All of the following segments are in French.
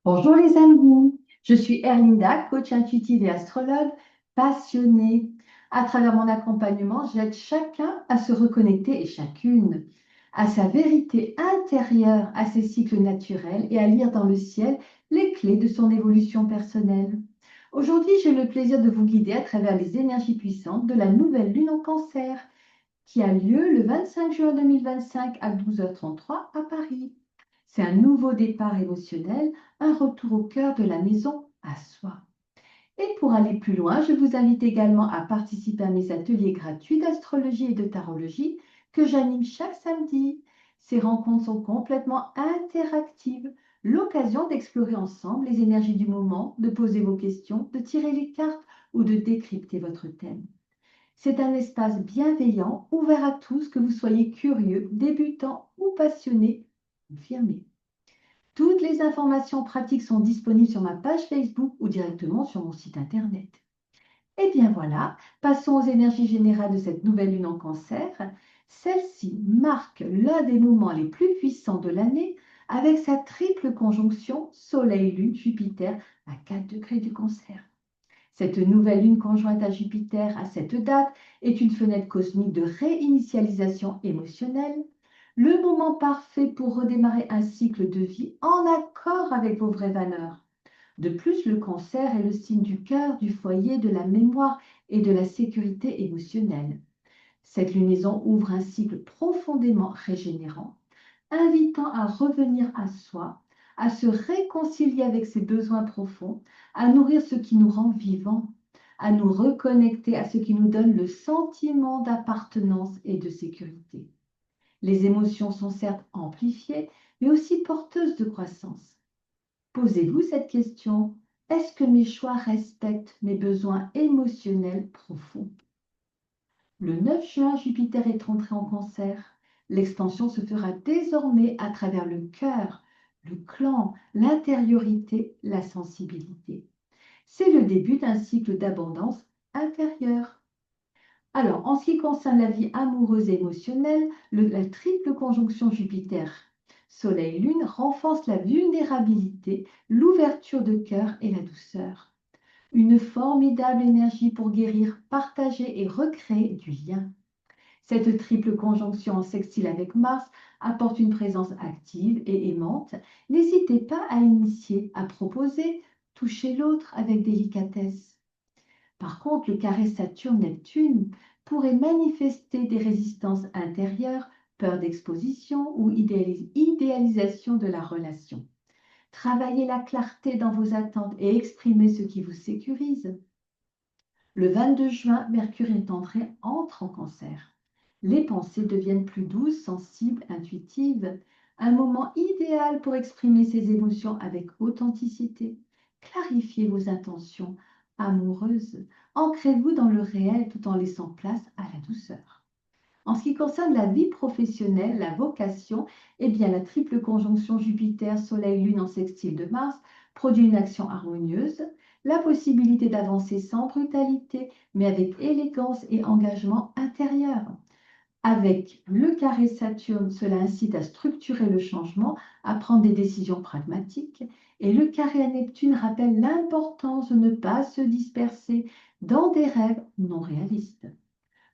Bonjour les amis, je suis Erlinda, coach intuitive et astrologue passionnée. À travers mon accompagnement, j'aide chacun à se reconnecter et chacune à sa vérité intérieure, à ses cycles naturels et à lire dans le ciel les clés de son évolution personnelle. Aujourd'hui, j'ai le plaisir de vous guider à travers les énergies puissantes de la nouvelle lune en cancer qui a lieu le 25 juin 2025 à 12h33 à Paris. C'est un nouveau départ émotionnel, un retour au cœur de la maison à soi. Et pour aller plus loin, je vous invite également à participer à mes ateliers gratuits d'astrologie et de tarologie que j'anime chaque samedi. Ces rencontres sont complètement interactives, l'occasion d'explorer ensemble les énergies du moment, de poser vos questions, de tirer les cartes ou de décrypter votre thème. C'est un espace bienveillant, ouvert à tous, que vous soyez curieux, débutant ou passionné, confirmé. Toutes les informations pratiques sont disponibles sur ma page Facebook ou directement sur mon site internet. Et bien voilà, passons aux énergies générales de cette nouvelle lune en cancer. Celle-ci marque l'un des moments les plus puissants de l'année avec sa triple conjonction Soleil-Lune-Jupiter à 4 degrés du cancer. Cette nouvelle lune conjointe à Jupiter à cette date est une fenêtre cosmique de réinitialisation émotionnelle, le moment parfait pour redémarrer un cycle de vie en accord avec vos vraies valeurs. De plus, le cancer est le signe du cœur, du foyer, de la mémoire et de la sécurité émotionnelle. Cette lunaison ouvre un cycle profondément régénérant, invitant à revenir à soi, à se réconcilier avec ses besoins profonds, à nourrir ce qui nous rend vivants, à nous reconnecter à ce qui nous donne le sentiment d'appartenance et de sécurité. Les émotions sont certes amplifiées, mais aussi porteuses de croissance. Posez-vous cette question. Est-ce que mes choix respectent mes besoins émotionnels profonds? Le 9 juin, Jupiter est entré en cancer. L'expansion se fera désormais à travers le cœur, le clan, l'intériorité, la sensibilité. C'est le début d'un cycle d'abondance intérieure. Alors, en ce qui concerne la vie amoureuse et émotionnelle, la triple conjonction Jupiter, Soleil-Lune renforce la vulnérabilité, l'ouverture de cœur et la douceur. Une formidable énergie pour guérir, partager et recréer du lien. Cette triple conjonction en sextile avec Mars apporte une présence active et aimante. N'hésitez pas à initier, à proposer, toucher l'autre avec délicatesse. Par contre, le carré Saturne-Neptune pourrait manifester des résistances intérieures, peur d'exposition ou idéalisation de la relation. Travaillez la clarté dans vos attentes et exprimez ce qui vous sécurise. Le 22 juin, Mercure entre en cancer. Les pensées deviennent plus douces, sensibles, intuitives. Un moment idéal pour exprimer ses émotions avec authenticité. Clarifiez vos intentions amoureuses. Ancrez-vous dans le réel tout en laissant place à la douceur. En ce qui concerne la vie professionnelle, la vocation, eh bien, la triple conjonction Jupiter, Soleil, Lune en sextile de Mars produit une action harmonieuse, la possibilité d'avancer sans brutalité, mais avec élégance et engagement intérieur. Avec le carré Saturne, cela incite à structurer le changement, à prendre des décisions pragmatiques, et le carré à Neptune rappelle l'importance de ne pas se disperser dans des rêves non réalistes.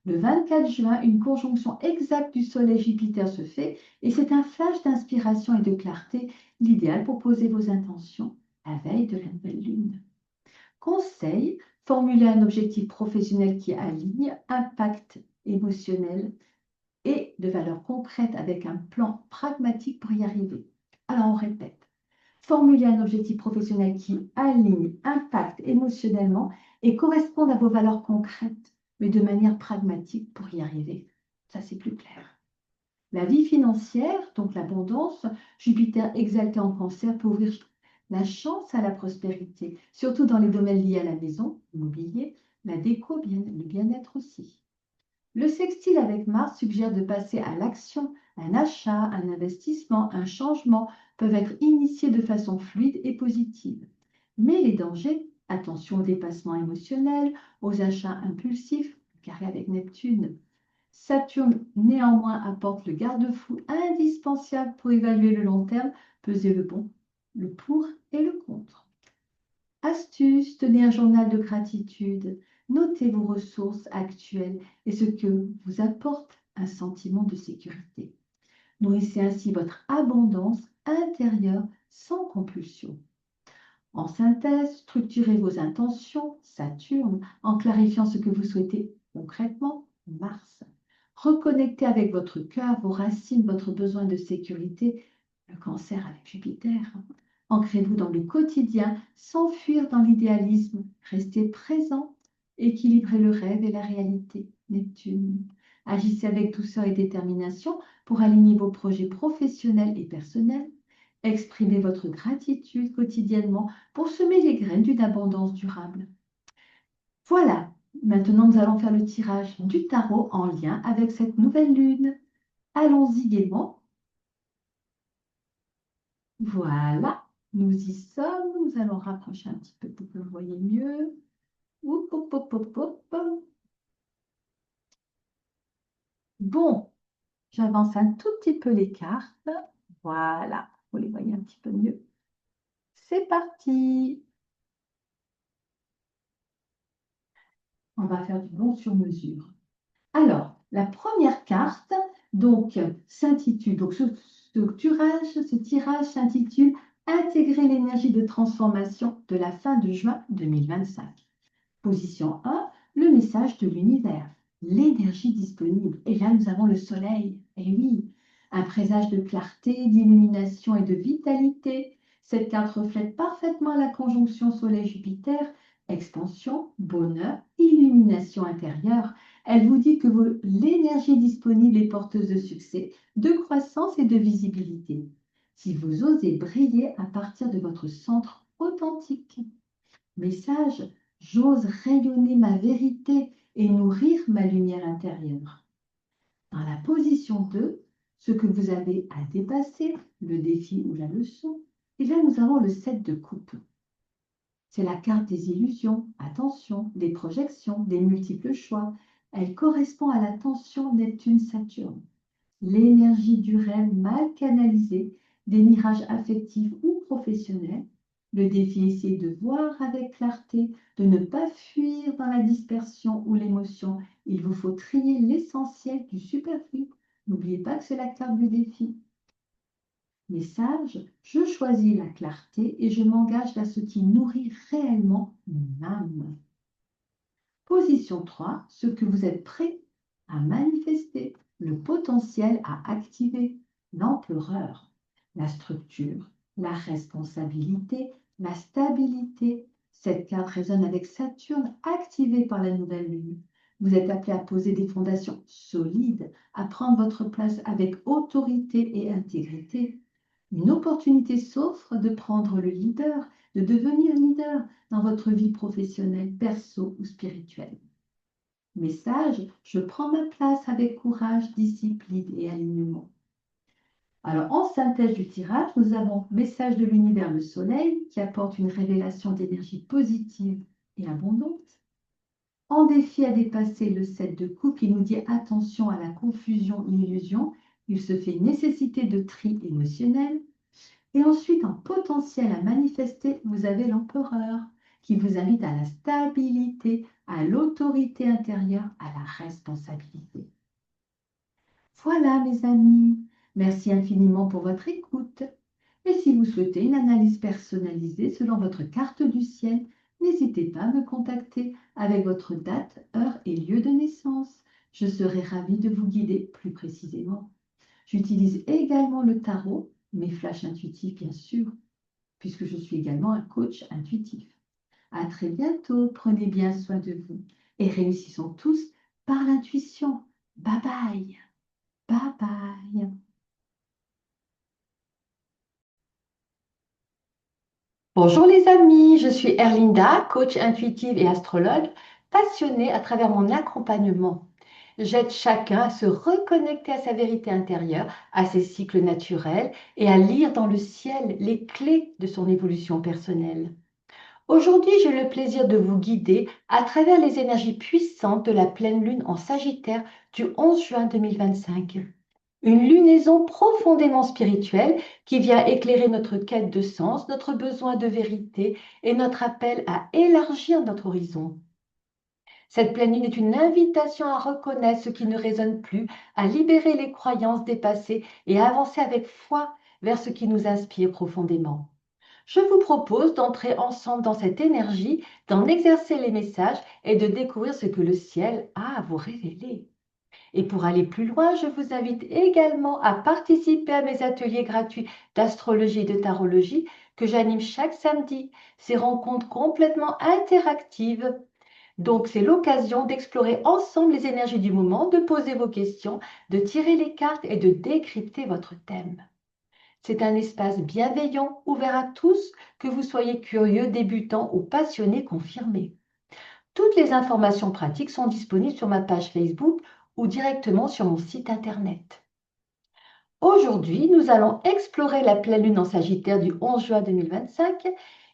Le 24 juin, une conjonction exacte du Soleil-Jupiter se fait et c'est un flash d'inspiration et de clarté, l'idéal pour poser vos intentions la veille de la nouvelle lune. Conseil, formulez un objectif professionnel qui aligne impact émotionnel et de valeurs concrètes avec un plan pragmatique pour y arriver. Alors on répète, formulez un objectif professionnel qui aligne impact émotionnellement et corresponde à vos valeurs concrètes, mais de manière pragmatique pour y arriver. Ça, c'est plus clair. La vie financière, donc l'abondance, Jupiter exalté en cancer peut ouvrir la chance à la prospérité, surtout dans les domaines liés à la maison, l'immobilier, la déco, le bien-être aussi. Le sextile avec Mars suggère de passer à l'action. Un achat, un investissement, un changement peuvent être initiés de façon fluide et positive. Mais les dangers, attention aux dépassements émotionnels, aux achats impulsifs, carré avec Neptune. Saturne, néanmoins, apporte le garde-fou indispensable pour évaluer le long terme, peser le bon, le pour et le contre. Astuce, tenez un journal de gratitude. Notez vos ressources actuelles et ce que vous apporte un sentiment de sécurité. Nourrissez ainsi votre abondance intérieure sans compulsion. En synthèse, structurez vos intentions, Saturne, en clarifiant ce que vous souhaitez concrètement, Mars. Reconnectez avec votre cœur, vos racines, votre besoin de sécurité, le Cancer avec Jupiter. Ancrez-vous dans le quotidien sans fuir dans l'idéalisme. Restez présent, équilibrez le rêve et la réalité, Neptune. Agissez avec douceur et détermination pour aligner vos projets professionnels et personnels. Exprimez votre gratitude quotidiennement pour semer les graines d'une abondance durable. Voilà, maintenant nous allons faire le tirage du tarot en lien avec cette nouvelle lune. Allons-y gaiement. Voilà, nous y sommes. Nous allons rapprocher un petit peu pour que vous voyez mieux. Oup, hop, hop, hop, hop. Bon, j'avance un tout petit peu les cartes. Voilà, vous les voyez un petit peu mieux. C'est parti. On va faire du bon sur mesure. Alors, la première carte, donc, s'intitule, donc ce tirage s'intitule Intégrer l'énergie de transformation de la fin de juin 2025. Position 1, le message de l'univers, l'énergie disponible. Et là, nous avons le soleil. Et oui, un présage de clarté, d'illumination et de vitalité. Cette carte reflète parfaitement la conjonction soleil-Jupiter, expansion, bonheur, illumination intérieure. Elle vous dit que l'énergie disponible est porteuse de succès, de croissance et de visibilité. Si vous osez briller à partir de votre centre authentique. Message, j'ose rayonner ma vérité et nourrir ma lumière intérieure. Dans la position 2, ce que vous avez à dépasser, le défi ou la leçon, et là nous avons le 7 de coupe. C'est la carte des illusions, attention, des projections, des multiples choix. Elle correspond à la tension Neptune-Saturne. L'énergie du rêve mal canalisée, des mirages affectifs ou professionnels. Le défi est essayer de voir avec clarté, de ne pas fuir dans la dispersion ou l'émotion. Il vous faut trier l'essentiel du superflu. N'oubliez pas que c'est la carte du défi. Message, je choisis la clarté et je m'engage à ce qui nourrit réellement mon âme. Position 3, ce que vous êtes prêt à manifester, le potentiel à activer, l'empereur, la structure, la responsabilité, la stabilité. Cette carte résonne avec Saturne activé par la nouvelle lune. Vous êtes appelé à poser des fondations solides, à prendre votre place avec autorité et intégrité. Une opportunité s'offre de prendre le leader, de devenir leader dans votre vie professionnelle, perso ou spirituelle. Message, je prends ma place avec courage, discipline et alignement. Alors, en synthèse du tirage, nous avons message de l'univers, le soleil, qui apporte une révélation d'énergie positive et abondante. En défi à dépasser le 7 de coupe qui nous dit attention à la confusion et l'illusion. Il se fait nécessité de tri émotionnel. Et ensuite, en potentiel à manifester, vous avez l'empereur qui vous invite à la stabilité, à l'autorité intérieure, à la responsabilité. Voilà, mes amis. Merci infiniment pour votre écoute. Et si vous souhaitez une analyse personnalisée selon votre carte du ciel, n'hésitez pas à me contacter avec votre date, heure et lieu de naissance. Je serai ravie de vous guider plus précisément. J'utilise également le tarot, mes flashs intuitifs bien sûr, puisque je suis également un coach intuitif. À très bientôt, prenez bien soin de vous et réussissons tous par l'intuition. Bye bye, bye bye. Bonjour les amis, je suis Erlinda, coach intuitive et astrologue, passionnée à travers mon accompagnement. J'aide chacun à se reconnecter à sa vérité intérieure, à ses cycles naturels et à lire dans le ciel les clés de son évolution personnelle. Aujourd'hui, j'ai le plaisir de vous guider à travers les énergies puissantes de la pleine lune en Sagittaire du 11 juin 2025. Une lunaison profondément spirituelle qui vient éclairer notre quête de sens, notre besoin de vérité et notre appel à élargir notre horizon. Cette pleine lune est une invitation à reconnaître ce qui ne résonne plus, à libérer les croyances dépassées et à avancer avec foi vers ce qui nous inspire profondément. Je vous propose d'entrer ensemble dans cette énergie, d'en exercer les messages et de découvrir ce que le ciel a à vous révéler. Et pour aller plus loin, je vous invite également à participer à mes ateliers gratuits d'astrologie et de tarologie que j'anime chaque samedi. Ces rencontres complètement interactives. Donc, c'est l'occasion d'explorer ensemble les énergies du moment, de poser vos questions, de tirer les cartes et de décrypter votre thème. C'est un espace bienveillant, ouvert à tous, que vous soyez curieux, débutant ou passionné confirmé. Toutes les informations pratiques sont disponibles sur ma page Facebook ou directement sur mon site internet. Aujourd'hui, nous allons explorer la pleine lune en Sagittaire du 11 juin 2025.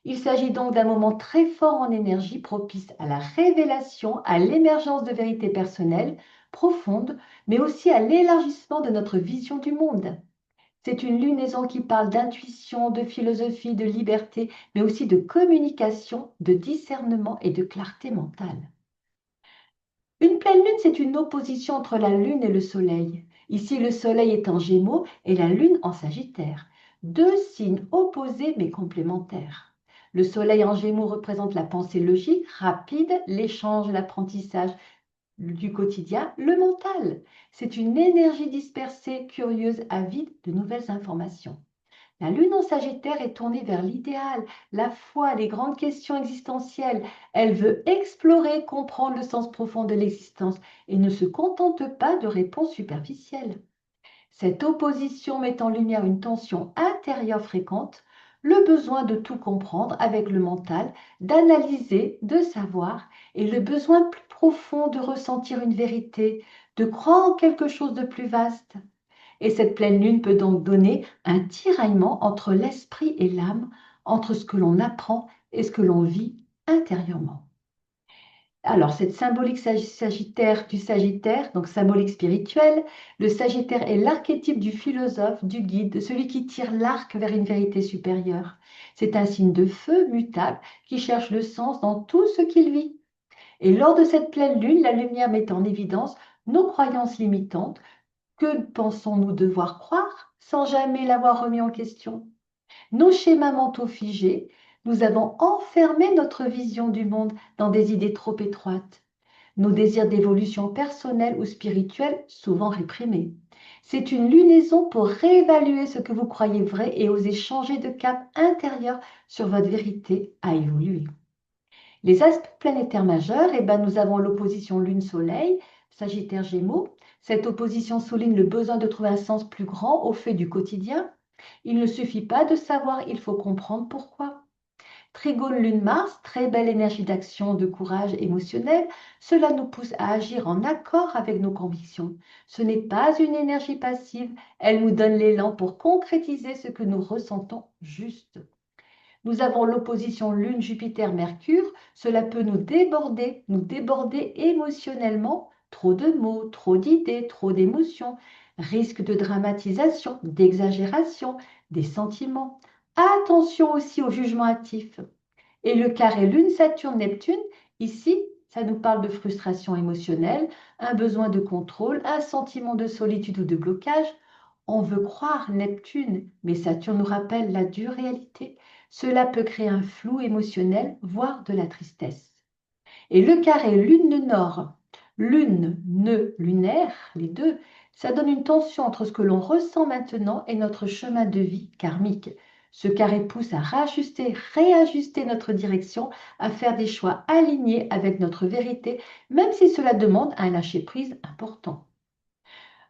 Il s'agit donc d'un moment très fort en énergie propice à la révélation, à l'émergence de vérités personnelles profondes, mais aussi à l'élargissement de notre vision du monde. C'est une lunaison qui parle d'intuition, de philosophie, de liberté, mais aussi de communication, de discernement et de clarté mentale. Une pleine lune, c'est une opposition entre la lune et le soleil. Ici, le soleil est en Gémeaux et la lune en Sagittaire. Deux signes opposés mais complémentaires. Le soleil en Gémeaux représente la pensée logique, rapide, l'échange, l'apprentissage du quotidien, le mental. C'est une énergie dispersée, curieuse, avide de nouvelles informations. La lune en Sagittaire est tournée vers l'idéal, la foi, les grandes questions existentielles. Elle veut explorer, comprendre le sens profond de l'existence et ne se contente pas de réponses superficielles. Cette opposition met en lumière une tension intérieure fréquente, le besoin de tout comprendre avec le mental, d'analyser, de savoir, et le besoin plus profond de ressentir une vérité, de croire en quelque chose de plus vaste. Et cette pleine lune peut donc donner un tiraillement entre l'esprit et l'âme, entre ce que l'on apprend et ce que l'on vit intérieurement. Alors, cette symbolique sagittaire du Sagittaire, donc symbolique spirituelle, le Sagittaire est l'archétype du philosophe, du guide, de celui qui tire l'arc vers une vérité supérieure. C'est un signe de feu mutable qui cherche le sens dans tout ce qu'il vit. Et lors de cette pleine lune, la lumière met en évidence nos croyances limitantes. Que pensons-nous devoir croire sans jamais l'avoir remis en question? Nos schémas mentaux figés, nous avons enfermé notre vision du monde dans des idées trop étroites. Nos désirs d'évolution personnelle ou spirituelle, souvent réprimés. C'est une lunaison pour réévaluer ce que vous croyez vrai et oser changer de cap intérieur sur votre vérité à évoluer. Les aspects planétaires majeurs, nous avons l'opposition Lune-Soleil, Sagittaire Gémeaux. Cette opposition souligne le besoin de trouver un sens plus grand au fait du quotidien. Il ne suffit pas de savoir, il faut comprendre pourquoi. Trigone Lune-Mars, très belle énergie d'action, de courage émotionnel. Cela nous pousse à agir en accord avec nos convictions. Ce n'est pas une énergie passive, elle nous donne l'élan pour concrétiser ce que nous ressentons juste. Nous avons l'opposition Lune-Jupiter-Mercure. Cela peut nous déborder émotionnellement. Trop de mots, trop d'idées, trop d'émotions. Risque de dramatisation, d'exagération, des sentiments. Attention aussi au jugement actif. Et le carré Lune-Saturne-Neptune, ici, ça nous parle de frustration émotionnelle, un besoin de contrôle, un sentiment de solitude ou de blocage. On veut croire Neptune, mais Saturne nous rappelle la dure réalité. Cela peut créer un flou émotionnel, voire de la tristesse. Et le carré Lune-Nord, Lune, nœud lunaire, les deux, ça donne une tension entre ce que l'on ressent maintenant et notre chemin de vie karmique. Ce carré pousse à réajuster notre direction, à faire des choix alignés avec notre vérité, même si cela demande un lâcher-prise important.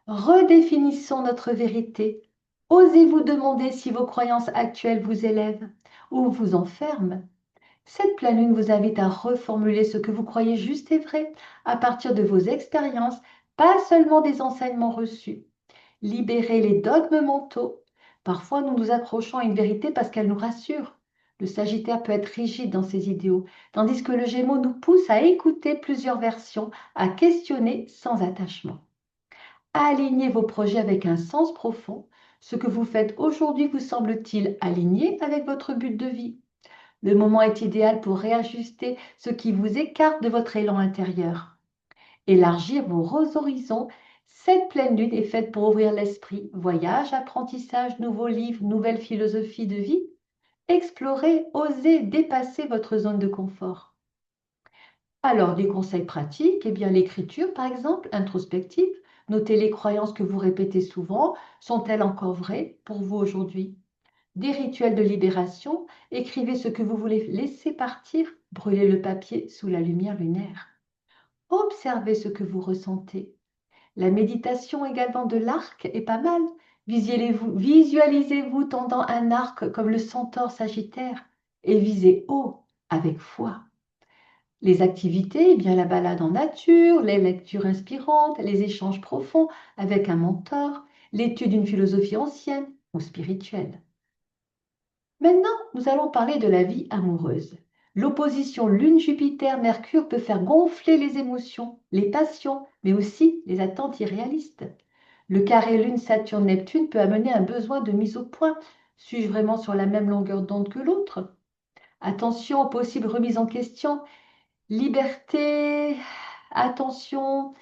Redéfinissons notre vérité. Osez-vous demander si vos croyances actuelles vous élèvent ou vous enferment. Cette pleine lune vous invite à reformuler ce que vous croyez juste et vrai à partir de vos expériences, pas seulement des enseignements reçus. Libérez les dogmes mentaux. Parfois, nous nous accrochons à une vérité parce qu'elle nous rassure. Le Sagittaire peut être rigide dans ses idéaux, tandis que le Gémeaux nous pousse à écouter plusieurs versions, à questionner sans attachement. Alignez vos projets avec un sens profond. Ce que vous faites aujourd'hui vous semble-t-il aligné avec votre but de vie? Le moment est idéal pour réajuster ce qui vous écarte de votre élan intérieur. Élargir vos horizons. Cette pleine lune est faite pour ouvrir l'esprit. Voyage, apprentissage, nouveaux livres, nouvelle philosophie de vie. Explorez, osez dépasser votre zone de confort. Alors, des conseils pratiques, eh bien l'écriture par exemple, introspective. Notez les croyances que vous répétez souvent. Sont-elles encore vraies pour vous aujourd'hui? Des rituels de libération. Écrivez ce que vous voulez laisser partir. Brûlez le papier sous la lumière lunaire. Observez ce que vous ressentez. La méditation également de l'arc est pas mal. Visualisez-vous tendant un arc comme le centaure sagittaire et visez haut avec foi. Les activités, eh bien la balade en nature, les lectures inspirantes, les échanges profonds avec un mentor, l'étude d'une philosophie ancienne ou spirituelle. Maintenant, nous allons parler de la vie amoureuse. L'opposition Lune-Jupiter-Mercure peut faire gonfler les émotions, les passions, mais aussi les attentes irréalistes. Le carré Lune-Saturne-Neptune peut amener un besoin de mise au point. Suis-je vraiment sur la même longueur d'onde que l'autre? Attention aux possibles remises en question. Liberté, attention,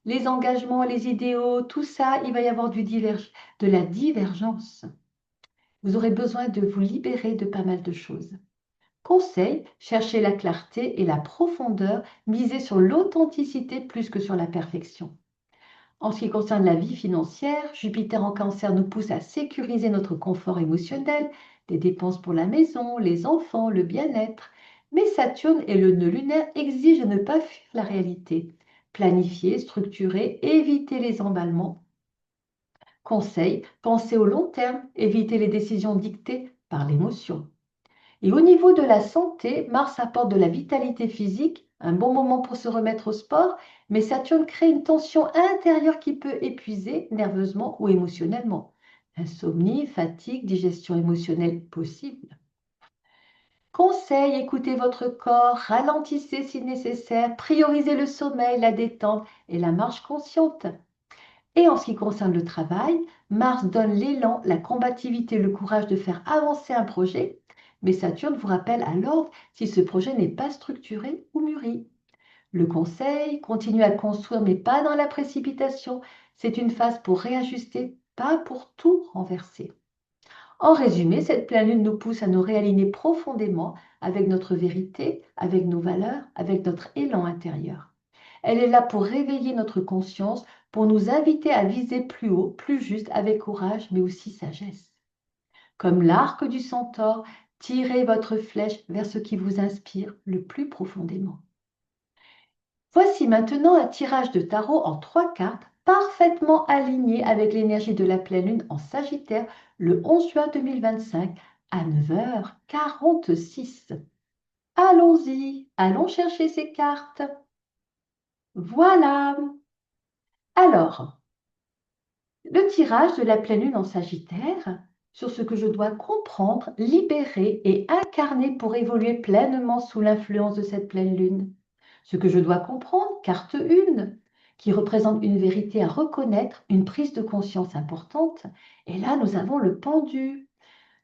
les engagements, les idéaux, tout ça, il va y avoir de la divergence. Vous aurez besoin de vous libérer de pas mal de choses. Conseil, cherchez la clarté et la profondeur, misez sur l'authenticité plus que sur la perfection. En ce qui concerne la vie financière, Jupiter en Cancer nous pousse à sécuriser notre confort émotionnel, des dépenses pour la maison, les enfants, le bien-être. Mais Saturne et le nœud lunaire exigent de ne pas fuir la réalité. Planifier, structurer, éviter les emballements. Conseil, pensez au long terme, évitez les décisions dictées par l'émotion. Et au niveau de la santé, Mars apporte de la vitalité physique, un bon moment pour se remettre au sport, mais Saturne crée une tension intérieure qui peut épuiser nerveusement ou émotionnellement. Insomnie, fatigue, digestion émotionnelle possible. Conseil, écoutez votre corps, ralentissez si nécessaire, priorisez le sommeil, la détente et la marche consciente. Et en ce qui concerne le travail, Mars donne l'élan, la combativité, le courage de faire avancer un projet, mais Saturne vous rappelle à l'ordre si ce projet n'est pas structuré ou mûri. Le conseil, continuez à construire, mais pas dans la précipitation. C'est une phase pour réajuster, pas pour tout renverser. En résumé, cette pleine lune nous pousse à nous réaligner profondément avec notre vérité, avec nos valeurs, avec notre élan intérieur. Elle est là pour réveiller notre conscience, pour nous inviter à viser plus haut, plus juste, avec courage, mais aussi sagesse. Comme l'arc du centaure, tirez votre flèche vers ce qui vous inspire le plus profondément. Voici maintenant un tirage de tarot en 3 cartes, parfaitement aligné avec l'énergie de la pleine lune en Sagittaire le 11 juin 2025 à 9h46. Allons-y, allons chercher ces cartes. Voilà. Alors, le tirage de la pleine lune en Sagittaire sur ce que je dois comprendre, libérer et incarner pour évoluer pleinement sous l'influence de cette pleine lune. Ce que je dois comprendre, carte 1, qui représente une vérité à reconnaître, une prise de conscience importante. Et là, nous avons le pendu.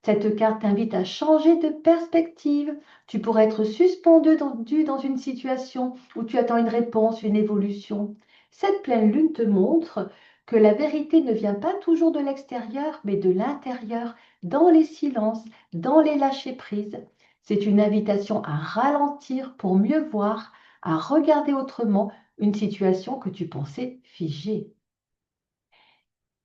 Cette carte t'invite à changer de perspective. Tu pourrais être suspendu dans une situation où tu attends une réponse, une évolution. Cette pleine lune te montre que la vérité ne vient pas toujours de l'extérieur, mais de l'intérieur, dans les silences, dans les lâcher-prises. C'est une invitation à ralentir pour mieux voir, à regarder autrement une situation que tu pensais figée.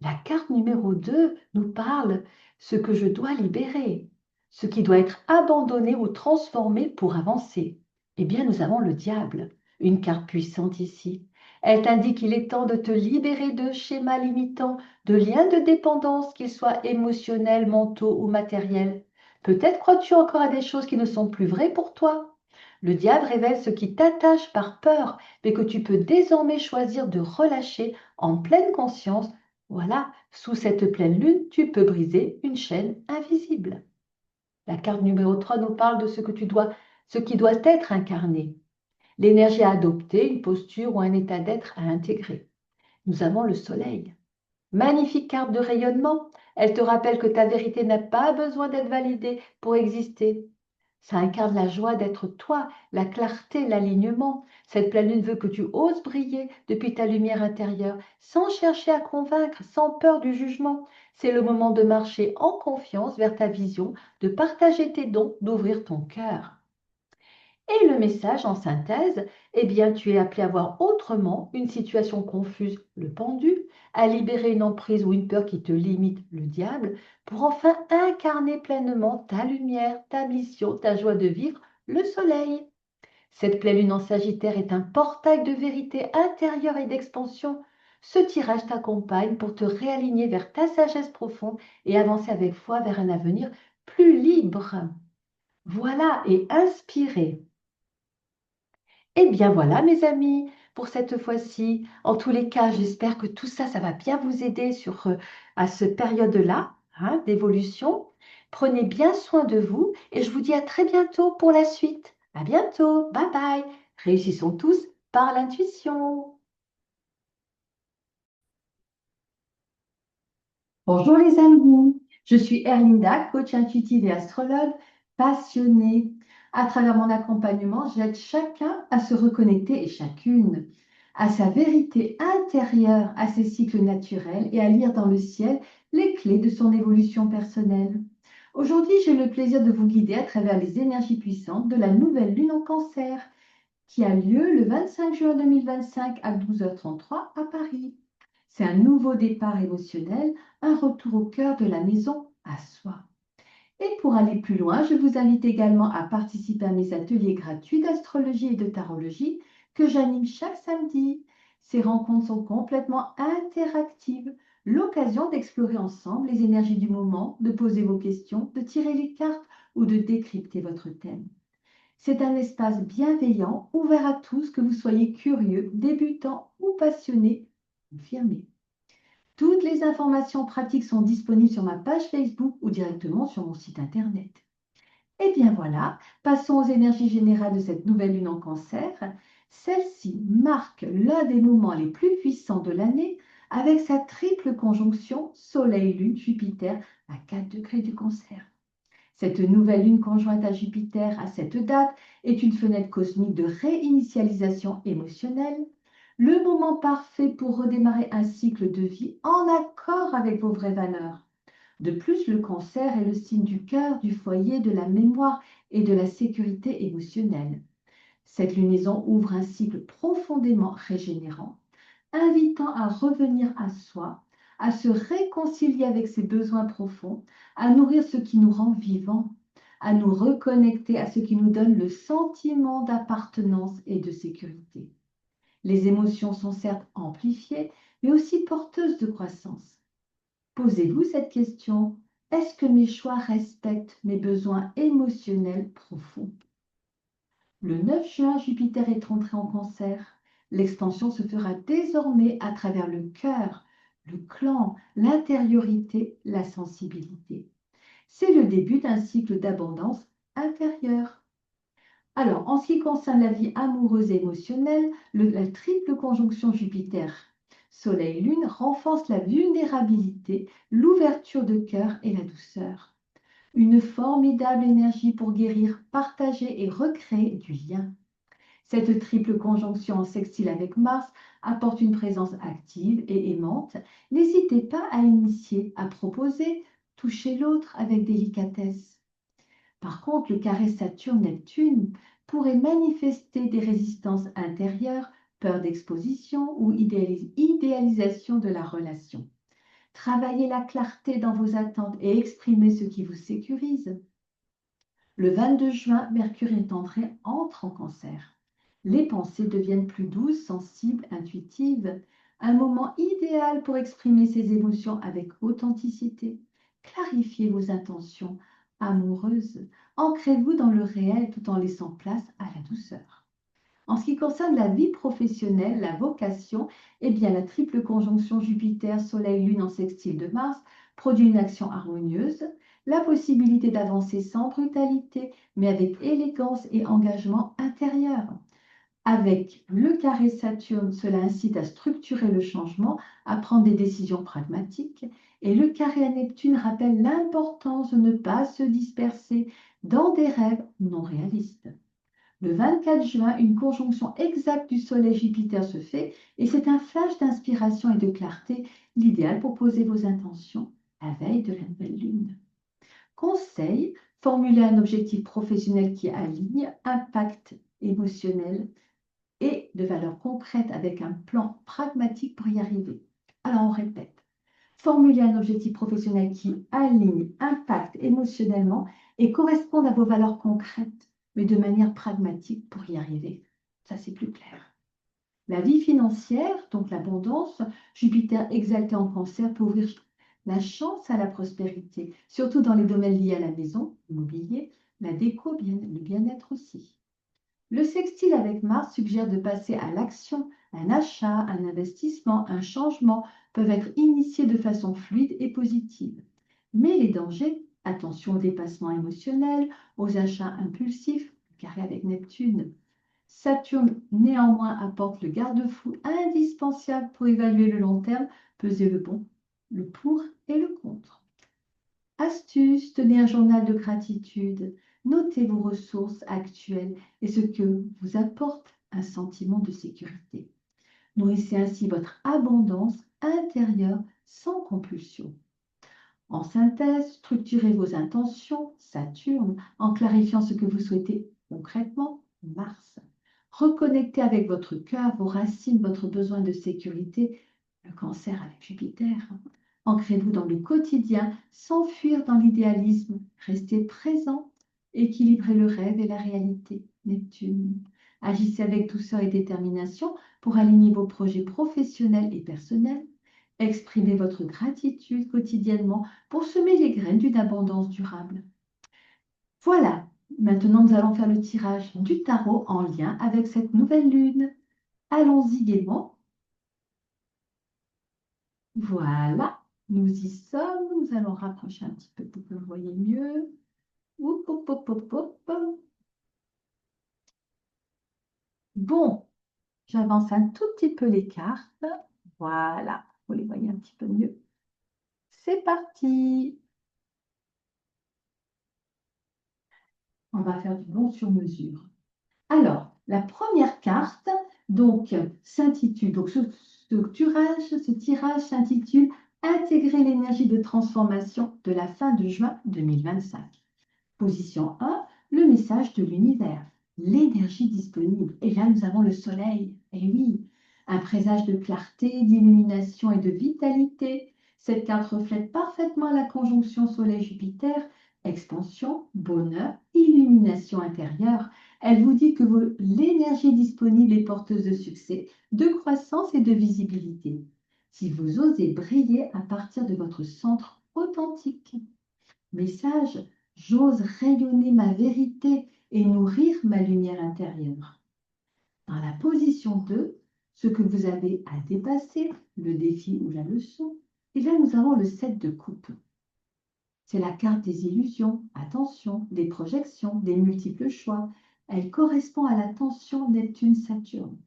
La carte numéro 2 nous parle ce que je dois libérer, ce qui doit être abandonné ou transformé pour avancer. Eh bien, nous avons le diable, une carte puissante ici. Elle t'indique qu'il est temps de te libérer de schémas limitants, de liens de dépendance, qu'ils soient émotionnels, mentaux ou matériels. Peut-être crois-tu encore à des choses qui ne sont plus vraies pour toi. Le diable révèle ce qui t'attache par peur, mais que tu peux désormais choisir de relâcher en pleine conscience. Voilà, sous cette pleine lune, tu peux briser une chaîne invisible. La carte numéro 3 nous parle de ce qui doit être incarné. L'énergie à adopter, une posture ou un état d'être à intégrer. Nous avons le soleil. Magnifique carte de rayonnement. Elle te rappelle que ta vérité n'a pas besoin d'être validée pour exister. Ça incarne la joie d'être toi, la clarté, l'alignement. Cette pleine lune veut que tu oses briller depuis ta lumière intérieure, sans chercher à convaincre, sans peur du jugement. C'est le moment de marcher en confiance vers ta vision, de partager tes dons, d'ouvrir ton cœur. Et le message en synthèse, eh bien, tu es appelé à voir autrement une situation confuse, le pendu, à libérer une emprise ou une peur qui te limite, le diable, pour enfin incarner pleinement ta lumière, ta mission, ta joie de vivre, le soleil. Cette pleine lune en Sagittaire est un portail de vérité intérieure et d'expansion. Ce tirage t'accompagne pour te réaligner vers ta sagesse profonde et avancer avec foi vers un avenir plus libre. Voilà, et inspiré. Eh bien voilà, mes amis, pour cette fois-ci. En tous les cas, j'espère que tout ça, ça va bien vous aider à cette période-là, hein, d'évolution. Prenez bien soin de vous et je vous dis à très bientôt pour la suite. À bientôt. Bye bye. Réussissons tous par l'intuition. Bonjour les amis, je suis Erlinda, coach intuitive et astrologue passionnée. À travers mon accompagnement, j'aide chacun à se reconnecter et chacune à sa vérité intérieure, à ses cycles naturels et à lire dans le ciel les clés de son évolution personnelle. Aujourd'hui, j'ai le plaisir de vous guider à travers les énergies puissantes de la nouvelle lune en cancer qui a lieu le 25 juin 2025 à 12h33 à Paris. C'est un nouveau départ émotionnel, un retour au cœur de la maison à soi. Et pour aller plus loin, je vous invite également à participer à mes ateliers gratuits d'astrologie et de tarologie que j'anime chaque samedi. Ces rencontres sont complètement interactives, l'occasion d'explorer ensemble les énergies du moment, de poser vos questions, de tirer les cartes ou de décrypter votre thème. C'est un espace bienveillant, ouvert à tous, que vous soyez curieux, débutant ou passionné, confirmé. Toutes les informations pratiques sont disponibles sur ma page Facebook ou directement sur mon site internet. Et bien voilà, passons aux énergies générales de cette nouvelle lune en cancer. Celle-ci marque l'un des moments les plus puissants de l'année avec sa triple conjonction Soleil-Lune-Jupiter à 4 degrés du cancer. Cette nouvelle lune conjointe à Jupiter à cette date est une fenêtre cosmique de réinitialisation émotionnelle, le moment parfait pour redémarrer un cycle de vie en accord avec vos vraies valeurs. De plus, le cancer est le signe du cœur, du foyer, de la mémoire et de la sécurité émotionnelle. Cette lunaison ouvre un cycle profondément régénérant, invitant à revenir à soi, à se réconcilier avec ses besoins profonds, à nourrir ce qui nous rend vivants, à nous reconnecter à ce qui nous donne le sentiment d'appartenance et de sécurité. Les émotions sont certes amplifiées, mais aussi porteuses de croissance. Posez-vous cette question. Est-ce que mes choix respectent mes besoins émotionnels profonds? Le 9 juin, Jupiter est entré en cancer. L'expansion se fera désormais à travers le cœur, le clan, l'intériorité, la sensibilité. C'est le début d'un cycle d'abondance intérieure. Alors, en ce qui concerne la vie amoureuse et émotionnelle, la triple conjonction Jupiter, Soleil-Lune renforce la vulnérabilité, l'ouverture de cœur et la douceur. Une formidable énergie pour guérir, partager et recréer du lien. Cette triple conjonction en sextile avec Mars apporte une présence active et aimante. N'hésitez pas à initier, à proposer, toucher l'autre avec délicatesse. Par contre, le carré Saturne-Neptune pourrait manifester des résistances intérieures, peur d'exposition ou idéalisation de la relation. Travaillez la clarté dans vos attentes et exprimez ce qui vous sécurise. Le 22 juin, Mercure entre en cancer. Les pensées deviennent plus douces, sensibles, intuitives. Un moment idéal pour exprimer ses émotions avec authenticité. Clarifiez vos intentions amoureuses. Ancrez-vous dans le réel tout en laissant place à la douceur. En ce qui concerne la vie professionnelle, la vocation, eh bien la triple conjonction Jupiter, Soleil, Lune en sextile de Mars produit une action harmonieuse, la possibilité d'avancer sans brutalité, mais avec élégance et engagement intérieur. Avec le carré Saturne, cela incite à structurer le changement, à prendre des décisions pragmatiques. Et le carré à Neptune rappelle l'importance de ne pas se disperser dans des rêves non réalistes. Le 24 juin, une conjonction exacte du Soleil-Jupiter se fait et c'est un flash d'inspiration et de clarté, l'idéal pour poser vos intentions la veille de la nouvelle lune. Conseil, formulez un objectif professionnel qui aligne impact émotionnel et de valeurs concrètes avec un plan pragmatique pour y arriver. Alors on répète, formulez un objectif professionnel qui aligne impact émotionnellement et corresponde à vos valeurs concrètes, mais de manière pragmatique pour y arriver. Ça, c'est plus clair. La vie financière, donc l'abondance, Jupiter exalté en Cancer peut ouvrir la chance à la prospérité, surtout dans les domaines liés à la maison, l'immobilier, la déco, le bien-être aussi. Le sextile avec Mars suggère de passer à l'action. Un achat, un investissement, un changement peuvent être initiés de façon fluide et positive. Mais les dangers, attention aux dépassements émotionnels, aux achats impulsifs, carré avec Neptune. Saturne, néanmoins, apporte le garde-fou indispensable pour évaluer le long terme, peser le bon, le pour et le contre. Astuce, tenez un journal de gratitude. Notez vos ressources actuelles et ce que vous apporte un sentiment de sécurité. Nourrissez ainsi votre abondance intérieure sans compulsion. En synthèse, structurez vos intentions, Saturne, en clarifiant ce que vous souhaitez concrètement, Mars. Reconnectez avec votre cœur, vos racines, votre besoin de sécurité, le Cancer avec Jupiter. Ancrez-vous dans le quotidien sans fuir dans l'idéalisme. Restez présent, équilibrez le rêve et la réalité, Neptune. Agissez avec douceur et détermination pour aligner vos projets professionnels et personnels. Exprimez votre gratitude quotidiennement pour semer les graines d'une abondance durable. Voilà, maintenant nous allons faire le tirage du tarot en lien avec cette nouvelle lune. Allons-y gaiement. Voilà, nous y sommes. Nous allons rapprocher un petit peu pour que vous voyez mieux. Oup, hop, hop, hop, hop. Bon, j'avance un tout petit peu les cartes. Voilà, vous les voyez un petit peu mieux. C'est parti. On va faire du bon sur mesure. Alors, la première carte, donc, s'intitule, donc ce tirage s'intitule Intégrer l'énergie de transformation de la fin de juin 2025. Position 1, le message de l'univers, l'énergie disponible. Et là, nous avons le soleil. Et oui, un présage de clarté, d'illumination et de vitalité. Cette carte reflète parfaitement la conjonction soleil-Jupiter, expansion, bonheur, illumination intérieure. Elle vous dit que l'énergie disponible est porteuse de succès, de croissance et de visibilité. Si vous osez briller à partir de votre centre authentique. Message, j'ose rayonner ma vérité et nourrir ma lumière intérieure. Dans la position 2, ce que vous avez à dépasser, le défi ou la leçon, et là nous avons le 7 de coupe. C'est la carte des illusions, attention, des projections, des multiples choix. Elle correspond à la tension Neptune-Saturne.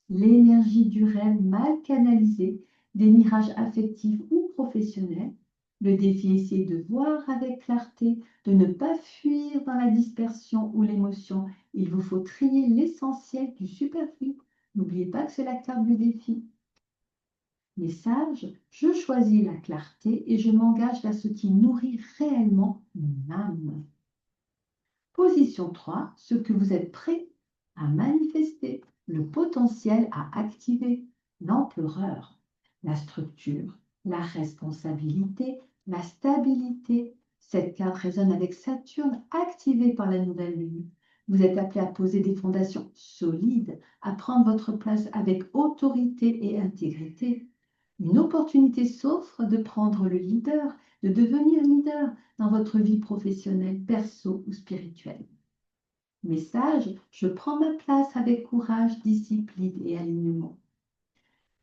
L'énergie du rêve mal canalisée, des mirages affectifs ou professionnels. Le défi est essayer de voir avec clarté, de ne pas fuir dans la dispersion ou l'émotion. Il vous faut trier l'essentiel du superflu. N'oubliez pas que c'est la carte du défi. Message, je choisis la clarté et je m'engage vers ce qui nourrit réellement mon âme. Position 3, ce que vous êtes prêt à manifester, le potentiel à activer, l'empereur, la structure, la responsabilité, la stabilité. Cette carte résonne avec Saturne activé par la nouvelle lune. Vous êtes appelé à poser des fondations solides, à prendre votre place avec autorité et intégrité. Une opportunité s'offre de prendre le leader, de devenir leader dans votre vie professionnelle, perso ou spirituelle. Message, je prends ma place avec courage, discipline et alignement.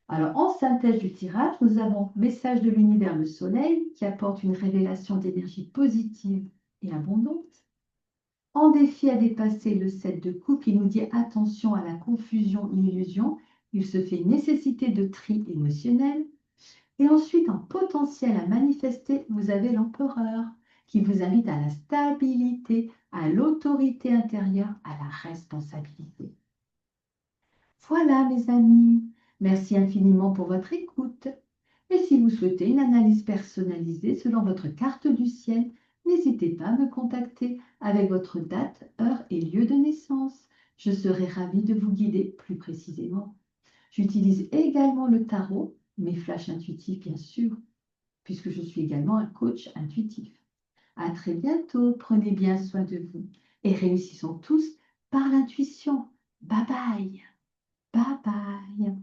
Alors, en synthèse du tirage, nous avons message de l'univers, le soleil, qui apporte une révélation d'énergie positive et abondante. En défi à dépasser le 7 de coupe qui nous dit attention à la confusion, l'illusion. Il se fait nécessité de tri émotionnel. Et ensuite, en potentiel à manifester, vous avez l'empereur qui vous invite à la stabilité, à l'autorité intérieure, à la responsabilité. Voilà, mes amis. Merci infiniment pour votre écoute. Et si vous souhaitez une analyse personnalisée selon votre carte du ciel, n'hésitez pas à me contacter avec votre date, heure et lieu de naissance. Je serai ravie de vous guider plus précisément. J'utilise également le tarot, mes flashs intuitifs bien sûr, puisque je suis également un coach intuitif. À très bientôt, prenez bien soin de vous et réussissons tous par l'intuition. Bye bye, bye bye.